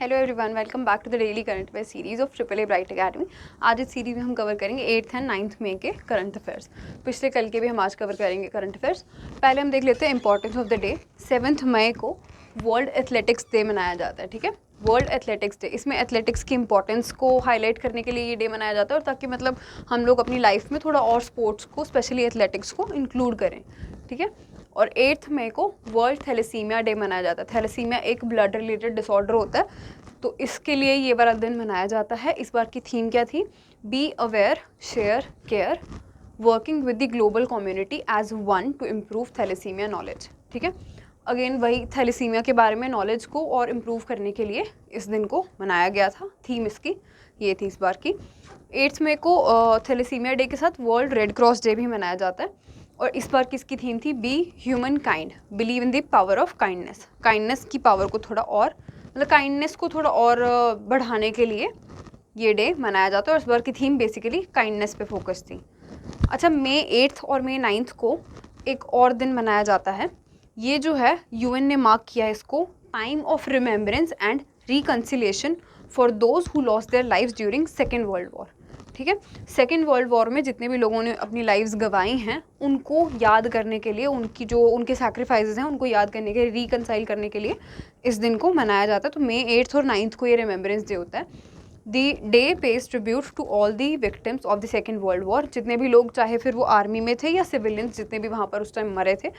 Hello everyone, welcome back to the daily current affair series of triple A bright academy. आज इस series में हम cover करेंगे 8th and 9th मई के current affairs. पिछले कल के भी हम आज कवर करेंगे करंट अफेयर्स। पहले हम देख लेते हैं importance of the day. 7th मई को वर्ल्ड एथलेटिक्स डे मनाया जाता है। ठीक है, वर्ल्ड एथलेटिक्स डे। इसमें एथलेटिक्स की इंपॉर्टेंस को हाईलाइट करने के लिए ये डे मनाया जाता है, और ताकि मतलब हम लोग अपनी लाइफ में थोड़ा और स्पोर्ट्स को, स्पेशली एथलेटिक्स को इंक्लूड करें। ठीक है, और 8th मई को वर्ल्ड थैलेसीमिया डे मनाया जाता है। थैलेसीमिया एक ब्लड रिलेटेड डिसऑर्डर होता है, तो इसके लिए ये वाला दिन मनाया जाता है। इस बार की थीम क्या थी? Be aware, share, care, working with the global community as one to improve thalassaemia knowledge. ठीक है, अगेन वही थैलेसीमिया के बारे में नॉलेज को और इम्प्रूव करने के लिए इस दिन को मनाया गया था। थीम इसकी ये थी इस बार की। 8th मई को थैलेसीमिया डे के साथ वर्ल्ड रेड क्रॉस डे भी मनाया जाता है, और इस बार की इसकी थीम थी be human kind, believe in the power of kindness. Kindness की पावर को थोड़ा और, मतलब काइंडनेस को थोड़ा और बढ़ाने के लिए ये डे मनाया जाता है, और इस बार की थीम बेसिकली काइंडनेस पे फोकस थी। अच्छा, मई 8th और मई 9th को एक और दिन मनाया जाता है। ये जो है यूएन ने मार्क किया है इसको time of remembrance and reconciliation for those who lost their lives during second World war. ठीक है, सेकेंड वर्ल्ड वॉर में जितने भी लोगों ने अपनी लाइव्स गंवाई हैं उनको याद करने के लिए, उनके सैक्रिफाइसेस हैं उनको याद करने के लिए, रिकनसाइल करने के लिए इस दिन को मनाया जाता है। तो मई 8th और 9th को ये रिमेम्बरेंस डे होता है। The day pays tribute to all the victims of the Second World War. जितने भी लोग, चाहे फिर वो आर्मी में थे या सिविलियंस, जितने भी वहाँ पर उस टाइम मरे थे,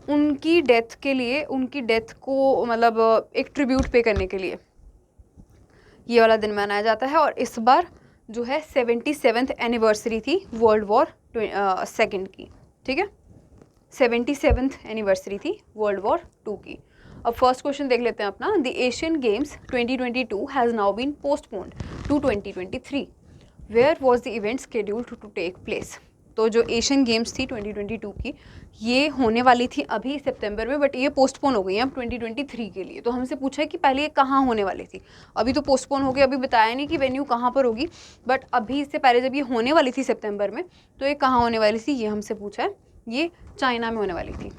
उनकी डेथ के लिए, उनकी डेथ को मतलब एक ट्रिब्यूट पे करने के लिए ये वाला दिन मनाया जाता है। और इस बार जो है 77th एनिवर्सरी थी वर्ल्ड वॉर सेकेंड की। ठीक है, 77th एनिवर्सरी थी वर्ल्ड वॉर 2 की। अब फर्स्ट क्वेश्चन देख लेते हैं अपना। The Asian Games 2022 has now been postponed to 2023। Where was the event scheduled to take place? तो जो एशियन गेम्स थी 2022 की, ये होने वाली थी अभी सितंबर में, बट ये पोस्टपोन हो गई है अब 2023 के लिए। तो हमसे पूछा है कि पहले ये कहाँ होने वाली थी। अभी तो पोस्टपोन हो गई, अभी बताया नहीं कि वेन्यू कहाँ पर होगी, बट अभी इससे पहले जब ये होने वाली थी सितंबर में, तो ये कहाँ होने वाली थी ये हमसे पूछा है। ये चाइना में होने वाली थी।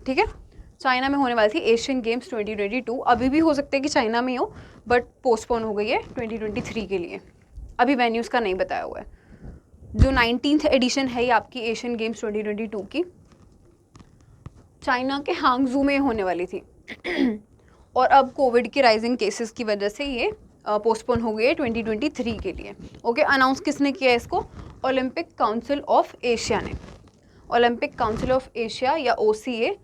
ठीक है, चाइना में होने वाली थी एशियन गेम्स 2022। अभी भी हो सकता है कि चाइना में हो, बट पोस्टपोन हो गई है 2023 के लिए। अभी वेन्यूज़ का नहीं बताया हुआ है। जो 19th एडिशन है ये आपकी एशियन गेम्स 2022 की, चाइना के हांगजू में होने वाली थी और अब कोविड के राइजिंग केसेस की वजह से ये पोस्टपोन हो गई है 2023 के लिए। ओके, अनाउंस किसने किया इसको? ओलंपिक काउंसिल ऑफ एशिया ने। ओलंपिक काउंसिल ऑफ एशिया या OCA,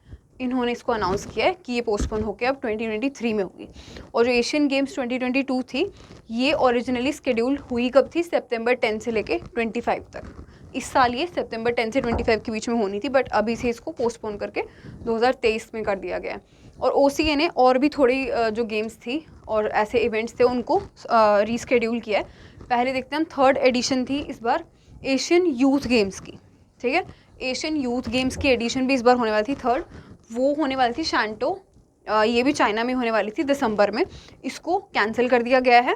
इन्होंने इसको अनाउंस किया है कि ये पोस्टपोन होकर अब 2023 में होगी। और जो एशियन गेम्स 2022 थी, ये ओरिजिनली शेड्यूल हुई कब थी? सितंबर 10 से लेके 25 तक। इस साल ये सितंबर 10 से 25 के बीच में होनी थी, बट अभी से इसको पोस्टपोन करके 2023 में कर दिया गया है। और OCA ने और भी थोड़ी जो गेम्स थी और ऐसे इवेंट्स थे उनको रीस्केड्यूल किया है। पहले देखते हैं हम, 3rd एडिशन थी इस बार एशियन यूथ गेम्स की। ठीक है, एशियन यूथ गेम्स की एडिशन भी इस बार होने वाली थी 3rd। वो होने वाली थी शैंटो, ये भी चाइना में होने वाली थी दिसंबर में। इसको कैंसिल कर दिया गया है।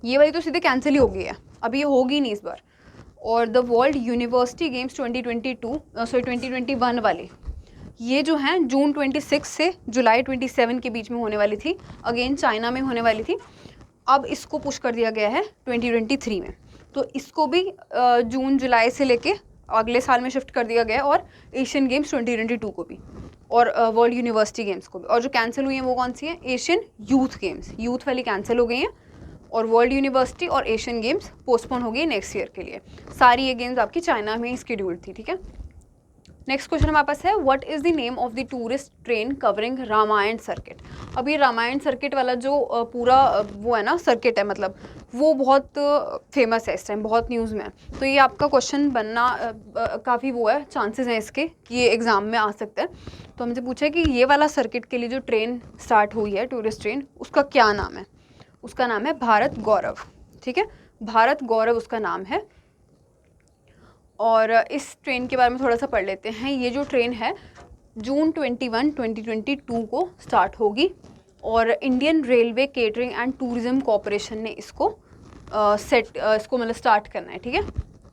ये वाली तो सीधे कैंसिल ही हो गई है, अभी ये होगी नहीं इस बार। और द वर्ल्ड यूनिवर्सिटी गेम्स 2021 वाली, ये जो हैं जून 26 से जुलाई 27 के बीच में होने वाली थी। अगेन चाइना में होने वाली थी, अब इसको पुश कर दिया गया है 2023 में। तो इसको भी जून जुलाई से लेके अगले साल में शिफ्ट कर दिया गया है, और एशियन गेम्स 2022 को भी, और वर्ल्ड यूनिवर्सिटी गेम्स को भी। और जो कैंसिल हुई हैं वो कौन सी हैं? एशियन यूथ गेम्स, यूथ वाली कैंसिल हो गई हैं, और वर्ल्ड यूनिवर्सिटी और एशियन गेम्स पोस्टपोन हो गई नेक्स्ट ईयर के लिए। सारी ये गेम्स आपकी चाइना में ही स्केड्यूल्ड थी। ठीक है, नेक्स्ट क्वेश्चन हमारे पास है, what is the name of the tourist train covering Ramayana circuit? अब ये रामायण सर्किट वाला जो पूरा वो है ना सर्किट है, मतलब वो बहुत फेमस है इस टाइम, बहुत न्यूज़ में है। तो ये आपका क्वेश्चन बनना काफ़ी वो है, चांसेस हैं इसके कि ये एग्ज़ाम में आ सकता है। तो हमसे पूछा है कि ये वाला सर्किट के लिए जो ट्रेन स्टार्ट हुई है, टूरिस्ट ट्रेन, उसका क्या नाम है? उसका नाम है भारत गौरव। ठीक है, भारत गौरव उसका नाम है। और इस ट्रेन के बारे में थोड़ा सा पढ़ लेते हैं। ये जो ट्रेन है जून 21, 2022 को स्टार्ट होगी, और Indian railway catering and tourism corporation ने इसको इसको मतलब स्टार्ट करना है। ठीक है,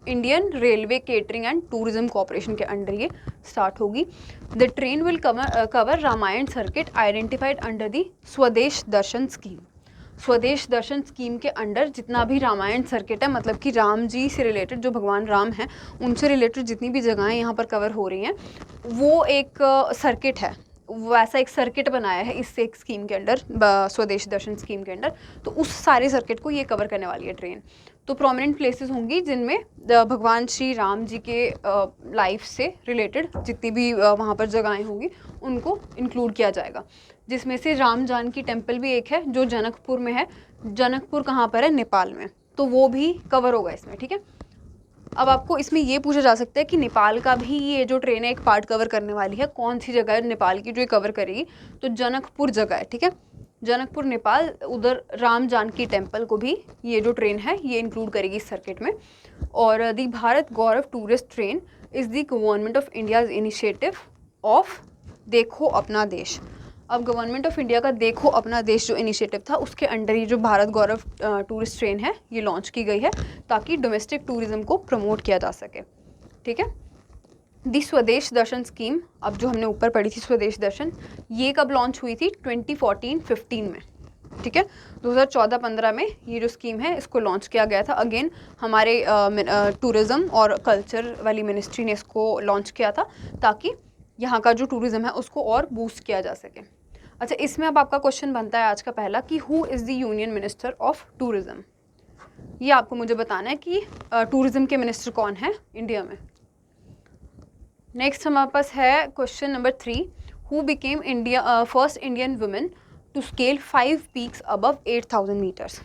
Indian railway catering and tourism corporation के अंडर ये स्टार्ट होगी। The train will cover Ramayan circuit identified under the Swadesh Darshan scheme. स्वदेश दर्शन स्कीम के अंडर जितना भी रामायण सर्किट है, मतलब कि राम जी से रिलेटेड, जो भगवान राम हैं उनसे रिलेटेड जितनी भी जगहें यहाँ पर कवर हो रही हैं, वो एक सर्किट है, वैसा एक सर्किट बनाया है इस एक स्कीम के अंडर, स्वदेश दर्शन स्कीम के अंडर। तो उस सारे सर्किट को ये कवर करने वाली है ट्रेन। तो प्रोमिनेंट प्लेसेस होंगी जिनमें भगवान श्री राम जी के लाइफ से रिलेटेड जितनी भी वहाँ पर जगहें होंगी उनको इंक्लूड किया जाएगा, जिसमें से राम जानकी टेम्पल भी एक है जो जनकपुर में है। जनकपुर कहाँ पर है? नेपाल में। तो वो भी कवर होगा इसमें, ठीक है। अब आपको इसमें ये पूछा जा सकता है कि नेपाल का भी ये जो ट्रेन है एक पार्ट कवर करने वाली है, कौन सी जगह है नेपाल की जो ये कवर करेगी? तो जनकपुर जगह है, ठीक है, जनकपुर नेपाल, उधर राम जानकी टेम्पल को भी ये जो ट्रेन है ये इंक्लूड करेगी इस सर्किट में। और the Bharat Gaurav tourist train is the government of India's initiative of Dekho Apna देश। अब गवर्नमेंट ऑफ इंडिया का देखो अपना देश जो इनिशिएटिव था उसके अंडर ही जो भारत गौरव टूरिस्ट ट्रेन है ये लॉन्च की गई है, ताकि डोमेस्टिक टूरिज्म को प्रमोट किया जा सके, ठीक है। दी स्वदेश दर्शन स्कीम, अब जो हमने ऊपर पढ़ी थी स्वदेश दर्शन, ये कब लॉन्च हुई थी? 2014-15 में, ठीक है। 2014-15 में ये जो स्कीम है इसको लॉन्च किया गया था। अगेन हमारे टूरिज़्म और कल्चर वाली मिनिस्ट्री ने इसको लॉन्च किया था, ताकि यहाँ का जो टूरिज़्म है उसको और बूस्ट किया जा सके। अच्छा, इसमें अब आपका क्वेश्चन बनता है आज का पहला कि who is the union minister of tourism. ये आपको मुझे बताना है कि टूरिज़्म के मिनिस्टर कौन है इंडिया में। नेक्स्ट हमारे पास है question number 3, who became India first Indian women to scale 5 peaks above 8000 metres.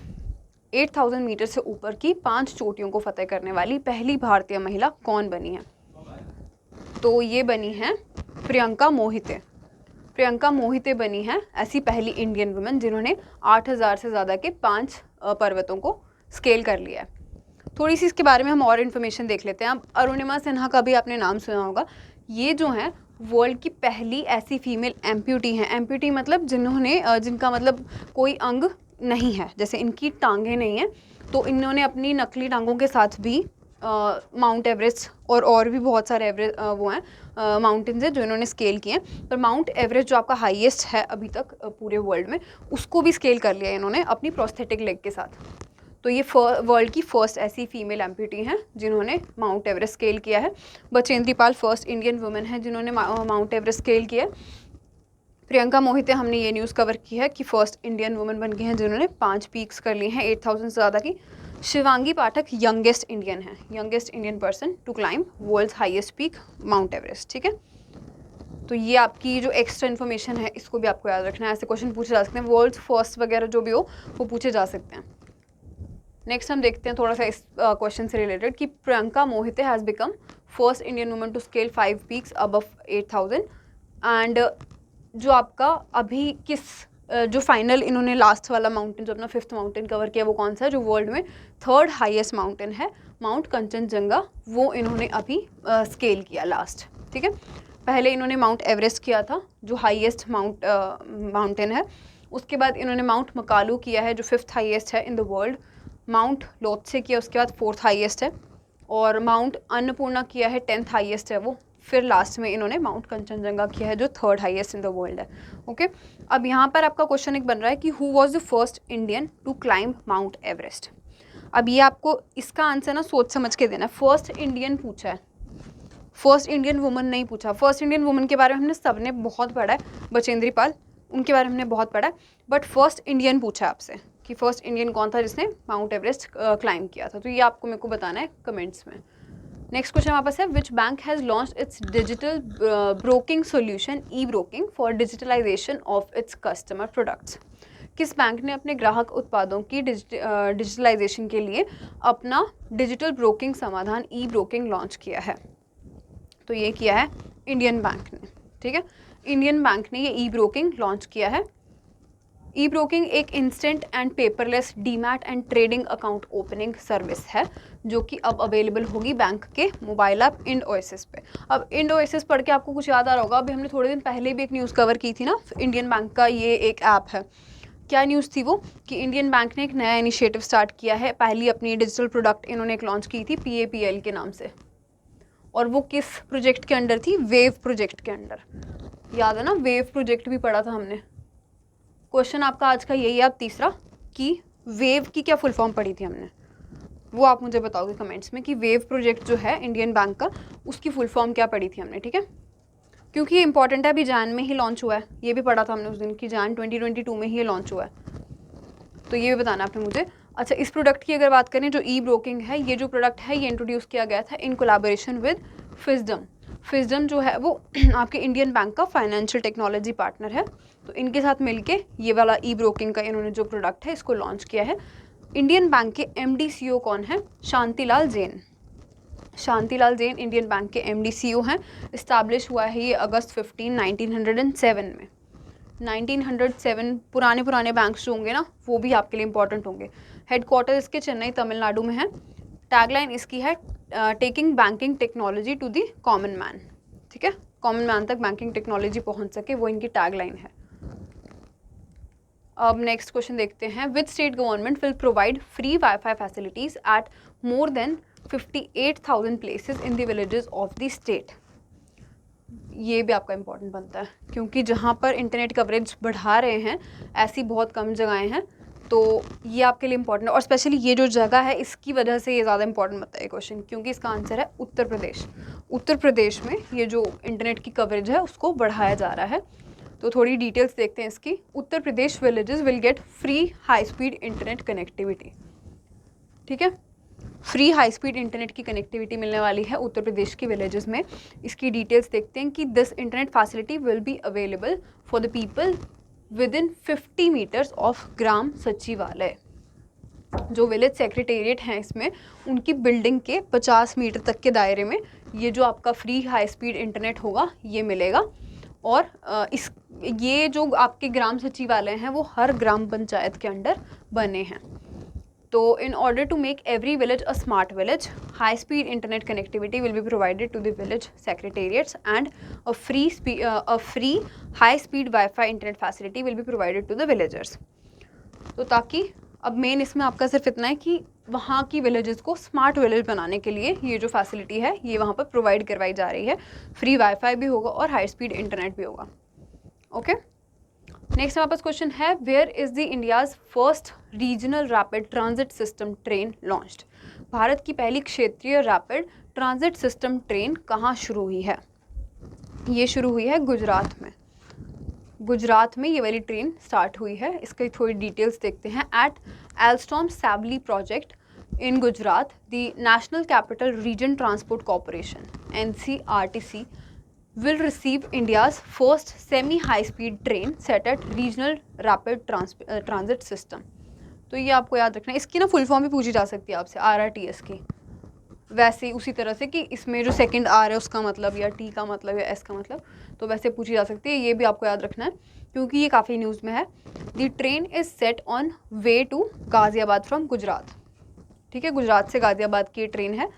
8000 metre से ऊपर की 5 चोटियों को फतेह करने वाली पहली भारतीय महिला कौन बनी है? तो ये बनी है प्रियंका मोहिते। प्रियंका मोहिते बनी है ऐसी पहली इंडियन वुमेन जिन्होंने 8000 से ज़्यादा के 5 पर्वतों को स्केल कर लिया है। थोड़ी सी इसके बारे में हम और इन्फॉर्मेशन देख लेते हैं। अब अरुणिमा सिन्हा का भी आपने नाम सुना होगा। ये जो हैं वर्ल्ड की पहली ऐसी फीमेल एम्प्यूटी हैं। एम्प्यूटी मतलब जिन्होंने जिनका मतलब कोई अंग नहीं है, जैसे इनकी टांगें नहीं हैं, तो इन्होंने अपनी नकली टांगों के साथ भी माउंट एवरेस्ट और भी बहुत सारे वो हैं माउंटेन्स हैं जो इन्होंने स्केल किए हैं। पर माउंट एवरेस्ट जो आपका हाईएस्ट है अभी तक पूरे वर्ल्ड में, उसको भी स्केल कर लिया है इन्होंने अपनी प्रोस्थेटिक लेग के साथ। तो ये वर्ल्ड की फर्स्ट ऐसी फीमेल एम्प्यूटी हैं जिन्होंने माउंट एवरेस्ट स्केल किया है। Bachendri Pal first Indian women है जिन्होंने माउंट एवरेस्ट स्केल किया है। प्रियंका मोहिते हमने ये न्यूज़ कवर की है कि फर्स्ट इंडियन वुमेन बन गई हैं जिन्होंने 5 पीक्स कर ली हैं 8000 से ज़्यादा की। शिवांगी पाठक यंगेस्ट इंडियन है, youngest Indian person to climb world's highest peak Mount Everest, ठीक है। तो ये आपकी जो एक्स्ट्रा इन्फॉर्मेशन है इसको भी आपको याद रखना है। ऐसे क्वेश्चन पूछे जा सकते हैं, वर्ल्ड्स फर्स्ट वगैरह जो भी हो वो पूछे जा सकते हैं। नेक्स्ट हम देखते हैं थोड़ा सा इस क्वेश्चन से रिलेटेड कि Priyanka Mohite has become first Indian woman to scale 5 peaks above 8000। And जो आपका अभी किस जो फाइनल इन्होंने लास्ट वाला माउंटेन जो अपना 5th माउंटेन कवर किया वो कौन सा है? जो वर्ल्ड में 3rd हाईएस्ट माउंटेन है माउंट कंचनजंगा, वो इन्होंने अभी स्केल किया लास्ट, ठीक है। पहले इन्होंने माउंट एवरेस्ट किया था जो हाईएस्ट माउंटेन है। उसके बाद इन्होंने माउंट मकालू किया है जो 5th हाईएस्ट है in the world. Mount Lhotse किया उसके बाद 4th हाईएस्ट है। और माउंट अन्नपूर्णा किया है 10th हाईएस्ट है वो। फिर लास्ट में इन्होंने माउंट कंचनजंगा किया है जो 3rd highest in the world है, ओके। अब यहाँ पर आपका क्वेश्चन एक बन रहा है कि who was the first Indian to climb Mount Everest. अब ये आपको इसका आंसर ना सोच समझ के देना है। फर्स्ट इंडियन पूछा है, फर्स्ट इंडियन वुमन नहीं पूछा। फर्स्ट इंडियन वुमन के बारे में हमने सबने बहुत पढ़ा है, बचेंद्री पाल उनके बारे में हमने बहुत पढ़ा है, बट फर्स्ट इंडियन पूछा है आपसे कि फर्स्ट इंडियन कौन था जिसने माउंट एवरेस्ट क्लाइंब किया था। तो ये आपको मेरे को बताना है कमेंट्स में। नेक्स्ट क्वेश्चन हमारे पास है, which bank has launch its digital broking solution e broking for digitalisation of its customer products. किस बैंक ने अपने ग्राहक उत्पादों की डिजिटलाइजेशन के लिए अपना डिजिटल ब्रोकिंग समाधान ई ब्रोकिंग लॉन्च किया है? तो ये किया है इंडियन बैंक ने, ठीक है। इंडियन बैंक ने ये ई ब्रोकिंग लॉन्च किया है। ई ब्रोकिंग एक instant and paperless demat and trading account opening service है जो कि अब अवेलेबल होगी बैंक के मोबाइल ऐप इंड ओएसएस पे। अब इंड ओएसएस पढ़ के आपको कुछ याद आ रहा होगा, अभी हमने थोड़े दिन पहले भी एक न्यूज़ कवर की थी ना, इंडियन बैंक का ये एक ऐप है। क्या न्यूज़ थी वो कि इंडियन बैंक ने एक नया इनिशिएटिव स्टार्ट किया है, पहली अपनी डिजिटल प्रोडक्ट इन्होंने एक लॉन्च की थी PAPL के नाम से। और वो किस प्रोजेक्ट के अंडर थी? वेव प्रोजेक्ट के अंडर। याद है ना, वेव प्रोजेक्ट भी पढ़ा था हमने। क्वेश्चन आपका आज का यही है अब तीसरा कि वेव की क्या फुल फॉर्म पढ़ी थी हमने, वो आप मुझे बताओगे कमेंट्स में कि वेव प्रोजेक्ट जो है इंडियन बैंक का, उसकी फुल फॉर्म क्या पढ़ी थी हमने, ठीक है, क्योंकि ये इंपॉर्टेंट है, अभी जान में ही लॉन्च हुआ है, ये भी पढ़ा था हमने उस दिन की जान 2022 में ही ये लॉन्च हुआ है, तो ये भी बताना आपने मुझे। अच्छा, इस प्रोडक्ट की अगर बात करें, जो ई ब्रोकिंग है, ये जो प्रोडक्ट है ये इंट्रोड्यूस किया गया था इन कोलैबोरेशन विद फिजडम। फिजडम जो है वो आपके इंडियन बैंक का फाइनेंशियल टेक्नोलॉजी पार्टनर है, तो इनके साथ मिलके ये वाला ई ब्रोकिंग का इन्होंने जो प्रोडक्ट है इसको लॉन्च किया है। इंडियन बैंक के MD CEO कौन है? शांतिलाल जैन। शांतिलाल जैन इंडियन बैंक के MD CEO हैं। इस्टेब्लिश हुआ है ये अगस्त 15, 1907 में। 1907 पुराने बैंक्स जो होंगे ना वो भी आपके लिए इंपॉर्टेंट होंगे। हेडक्वार्टर इसके चेन्नई तमिलनाडु में है। टैगलाइन इसकी है taking banking technology to the common man, ठीक है, कॉमन मैन तक बैंकिंग टेक्नोलॉजी पहुंच सके, वो इनकी टैगलाइन है। अब नेक्स्ट क्वेश्चन देखते हैं, which state government will provide free wifi facilities eight more than 58,000 places in the villages of the state. ये भी आपका इंपॉर्टेंट बनता है, क्योंकि जहाँ पर इंटरनेट कवरेज बढ़ा रहे हैं ऐसी बहुत कम जगहें हैं, तो ये आपके लिए इंपॉर्टेंट है। और स्पेशली ये जो जगह है इसकी वजह से ये ज़्यादा इंपॉर्टेंट बनता है क्वेश्चन, क्योंकि इसका आंसर है उत्तर प्रदेश। उत्तर प्रदेश में ये जो इंटरनेट की कवरेज है उसको बढ़ाया जा रहा है। तो थोड़ी डिटेल्स देखते हैं इसकी। Uttar Pradesh villages will get free high speed internet connectivity, ठीक है, फ्री हाई स्पीड इंटरनेट की कनेक्टिविटी मिलने वाली है उत्तर प्रदेश की विलेजेस में। इसकी डिटेल्स देखते हैं कि this internet facility will be available for the people within 50 metres of ग्राम सचिवालय। जो विलेज सेक्रेटेरिएट हैं इसमें, उनकी बिल्डिंग के 50 मीटर तक के दायरे में ये जो आपका फ्री हाई स्पीड इंटरनेट होगा ये मिलेगा। और ये जो आपके ग्राम सचिवालय हैं वो हर ग्राम पंचायत के अंडर बने हैं। तो in order to make every village a smart village, high speed internet connectivity will be provided to the village secretariats and a free high speed wifi internet facility will be provided to the villagers. तो ताकि अब main इसमें आपका सिर्फ इतना है कि वहाँ की विलेजेस को स्मार्ट विलेज बनाने के लिए ये जो फैसिलिटी है ये वहाँ पर प्रोवाइड करवाई जा रही है। फ्री वाईफाई भी होगा और हाई स्पीड इंटरनेट भी होगा। ओके, नेक्स्ट हमारे पास क्वेश्चन है, where is the India's first regional rapid transit system train launched. Bharat की पहली क्षेत्रीय रैपिड ट्रांजिट सिस्टम ट्रेन कहाँ शुरू हुई है? ये शुरू हुई है गुजरात में। गुजरात में ये वाली ट्रेन स्टार्ट हुई है। इसकी थोड़ी डिटेल्स देखते हैं। At Alstom Savli project in Gujarat, the national capital region transport corporation NCRTC will receive India's first semi-high-speed train set at regional rapid transit system। तो ये आपको याद रखना है। इसकी ना फुल फॉर्म भी पूछी जा सकती है आपसे, RRTS की, वैसे उसी तरह से कि इसमें जो सेकंड R है उसका मतलब, या T का मतलब, या S का मतलब, तो वैसे पूछी जा सकती है। ये भी आपको याद रखना है क्योंकि ये काफ़ी न्यूज़ में है। The train is set on way to Ghaziabad from Gujarat, ठीक है, गुजरात से गाज़ियाबाद की ट्रेन है।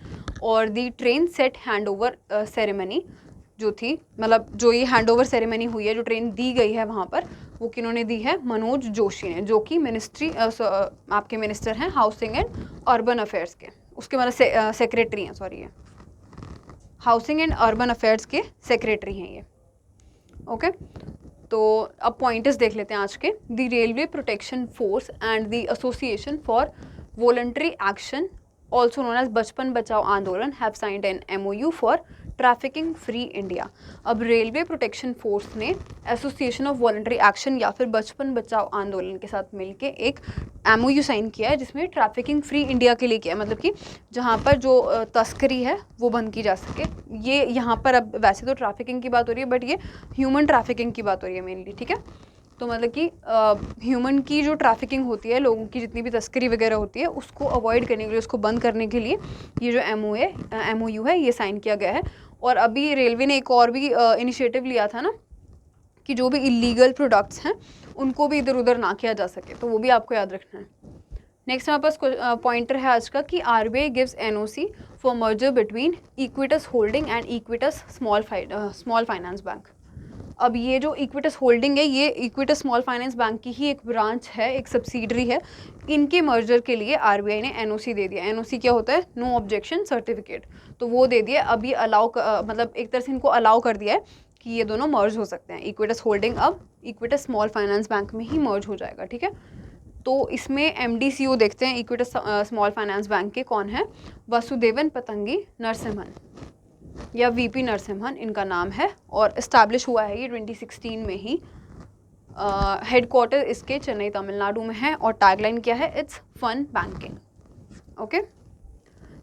और the train set hand over ceremony जो थी, मतलब जो ये हैंड ओवर सेरेमनी हुई है, जो ट्रेन दी गई है वहाँ पर, वो किन्होंने दी है? मनोज जोशी ने, जो कि आपके मिनिस्टर हैं हाउसिंग एंड अर्बन अफेयर्स के, उसके मतलब सेक्रेटरी हैं, सॉरी, ये हाउसिंग एंड अर्बन अफेयर्स के सेक्रेटरी हैं ये। ओके, तो अब पॉइंटर्स देख लेते हैं आज के। The railway protection force and the association for voluntary action, also known as Bachpan Bachao Andolan, have signed an MOU for trafficking free India. अब रेलवे प्रोटेक्शन फोर्स ने एसोसिएशन ऑफ वॉलंटरी एक्शन या फिर बचपन बचाओ आंदोलन के साथ मिलके एक MOU साइन किया है, जिसमें ट्रैफिकिंग फ्री इंडिया के लिए किया है, मतलब कि जहाँ पर जो तस्करी है वो बंद की जा सके। ये यहाँ पर अब वैसे तो ट्रैफिकिंग की बात हो रही है, बट ये ह्यूमन ट्रैफिकिंग की बात हो रही है मेनली, ठीक है। तो मतलब कि ह्यूमन की जो ट्रैफिकिंग होती है, लोगों की जितनी भी तस्करी वगैरह होती है, उसको अवॉइड करने के लिए, उसको बंद करने के लिए ये जो MOU है ये साइन किया गया है। और अभी रेलवे ने एक और भी इनिशिएटिव लिया था ना, कि जो भी इलीगल प्रोडक्ट्स हैं उनको भी इधर उधर ना किया जा सके, तो वो भी आपको याद रखना है। नेक्स्ट हमारे पास पॉइंटर है आज का कि RBI gives NOC for merger between Equitas holding and Equitas small finance bank. अब ये जो इक्विटस होल्डिंग है, ये इक्विटस स्मॉल फाइनेंस बैंक की ही एक ब्रांच है, एक सब्सिडरी है। इनके मर्जर के लिए RBI ने NOC दे दिया। NOC क्या होता है? No objection certificate. तो वो दे दिया। अभी मतलब एक तरह से इनको अलाउ कर दिया है कि ये दोनों मर्ज हो सकते हैं। इक्विटस होल्डिंग अब इक्विटस स्मॉल फाइनेंस बैंक में ही मर्ज हो जाएगा, ठीक है। तो इसमें एमडी सीईओ देखते हैं इक्विटस स्मॉल फाइनेंस बैंक के कौन है, वसुदेवन पतंगी नरसिम्हन या वीपी नरसिम्हन इनका नाम है, और इस्टेब्लिश हुआ है ये 2016 में ही। हेडक्वार्टर इसके चेन्नई तमिलनाडु में है, और टैगलाइन क्या है, it's fun banking. Okay,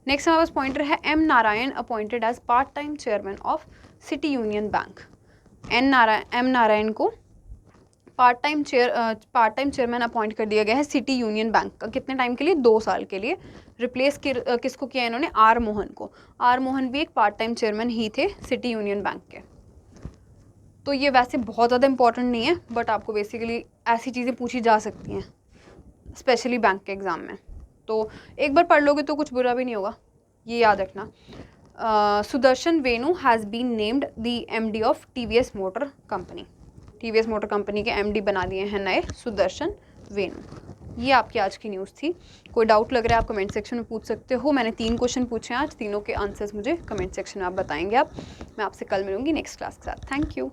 next हमारे पास पॉइंटर है M Narayan appointed as part time chairman of City Union Bank. M Narayan को पार्ट टाइम चेयरमैन अपॉइंट कर दिया गया है सिटी यूनियन बैंक का। कितने टाइम के लिए, 2 साल के लिए। रिप्लेस किसको किया इन्होंने, आर मोहन को। आर मोहन भी एक पार्ट टाइम चेयरमैन ही थे सिटी यूनियन बैंक के। तो ये वैसे बहुत ज़्यादा इंपॉर्टेंट नहीं है, बट आपको बेसिकली ऐसी चीज़ें पूछी जा सकती हैं स्पेशली बैंक के एग्ज़ाम में, तो एक बार पढ़ लोगे तो कुछ बुरा भी नहीं होगा, ये याद रखना। Sudarshan Venu has been named the MD of TVS motor company. TVS motor company के एमडी बना दिए हैं नए सुदर्शन वेणु। ये आपकी आज की न्यूज़ थी। कोई डाउट लग रहा है आप कमेंट सेक्शन में पूछ सकते हो। मैंने 3 क्वेश्चन पूछे हैं आज, तीनों के आंसर्स मुझे कमेंट सेक्शन में आप बताएंगे। मैं आपसे कल मिलूंगी नेक्स्ट क्लास के साथ। Thank you.